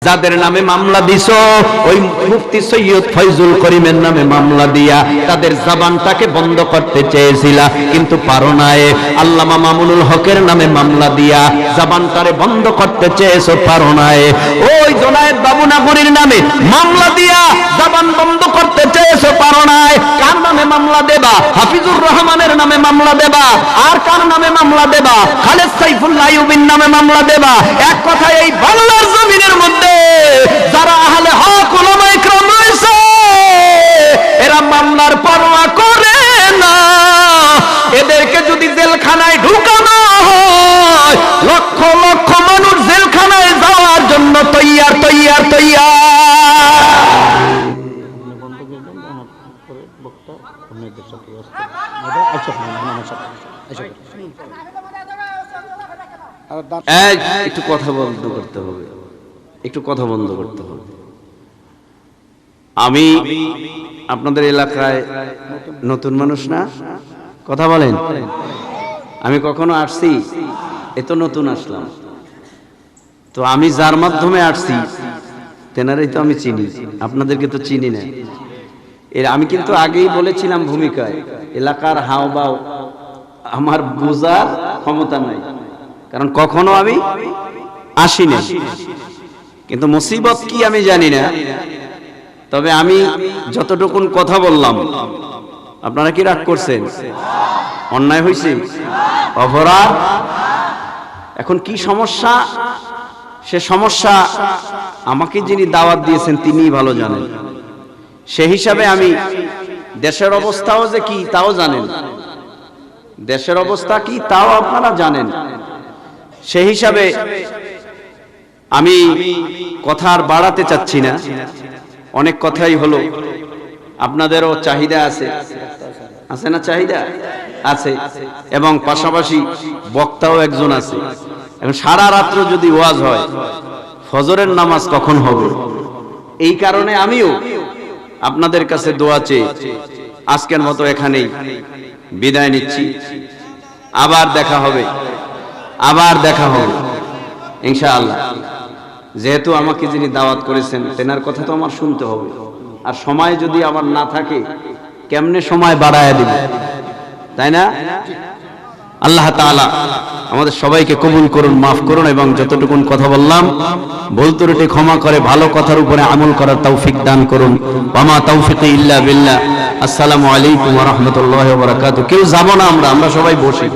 যাদের নামে মামলা দিছো ওই মুফতি সৈয়দ ফয়জুল করিমের নামে মামলা দিয়া তাদের জবানটাকে বন্ধ করতে চেয়েছিলা, কিন্তু পারো নাই। আল্লামা মামুনুল হকের নামে মামলা দিয়া জবানটারে বন্ধ করতে চেয়েছো, পারো নাই। ওই জোনায়েদ বাবুনাগরীর নামে মামলা দিয়া জবান বন্ধ করতে চেয়েছো, পারো নাই। কার নামে মামলা দেবা? হাফিজুর রহমানের নামে মামলা দেবা। আর কার নামে মামলা দেবা? খালেদ সাইফুল্লাহ আইয়ুবীর নামে মামলা দেবা। এক কথায় এই বাংলার জমিনের মধ্যে যারা আহলে হক উলামায়ে কেরাম রয়েছে এরা মামলার পরোয়া করে না। এদেরকে যদি জেলখানায় ঢুকানো হয় লক্ষ লক্ষ মানুষ জেলখানায় যাওয়ার জন্য তৈয়ার তৈয়ার তৈয়ার। একটু কথা বন্ধ করতে হবে, একটু কথা বন্ধ করতে হবে। আমি আপনাদের এলাকায় নতুন মানুষ না, কথা বলেন। আমি কখনো আসছি? এ তো নতুন আসলাম। তো আমি যার মাধ্যমে আসছি তেনারাই তো আমি চিনি, আপনাদেরকে তো চিনি না। এর আমি কিন্তু আগেই বলেছিলাম ভূমিকায়, এলাকার হাওবাও আমার বোঝার ক্ষমতা নাই, কারণ কখনো আমি আসিনি। কিন্তু মুসিবত কি আমি জানি না। তবে আমি যতটুকুন কথা বললাম, আপনারা কি রাগ করছেন? অন্যায় হয়েছে, অপরাধ। এখন কি সমস্যা, সে সমস্যা আমাকে যিনি দাওয়াত দিয়েছেন তিনিই ভালো জানেন। সে হিসাবে আমি দেশের অবস্থাও যে কি তাও জানেন, দেশের অবস্থা কি তাও আপনারা জানেন। সেই হিসাবে আমি কথা আর বাড়াতে চাচ্ছি না, অনেক কথাই হলো। আপনাদেরও চাহিদা আছে, আছে না? চাহিদা আছে, এবং পাশাপাশি বক্তাও একজন আছে। এবং সারা রাত্র যদি ওয়াজ হয় ফজরের নামাজ কখন হবে? এই কারণে আমিও আপনাদের কাছে দোয়া চেয়ে আজকের মতো এখানেই বিদায় নিচ্ছি। আবার দেখা হবে, আবার দেখা হবে ইনশাআল্লাহ। যেহেতু আমাকে যিনি দাওয়াত করেছেন তেনার কথা তো আমার শুনতে হবে, আর সময় যদি আমার না থাকে কেমনে সময় বাড়ায়া দিব, তাই না? আল্লাহ তাআলা আমাদের সবাইকে কবুল করুন, মাফ করুন, এবং যতটুকুন কথা বললাম ভুল ত্রুটি ক্ষমা করে ভালো কথার উপরে আমল করার তৌফিক দান করুন। ওয়ামা তাওফিকি ইল্লা বিল্লাহ। আসসালামু আলাইকুম ওয়া রাহমাতুল্লাহি ওয়া বারাকাতুহু। কেউ যাব না, আমরা সবাই বসি।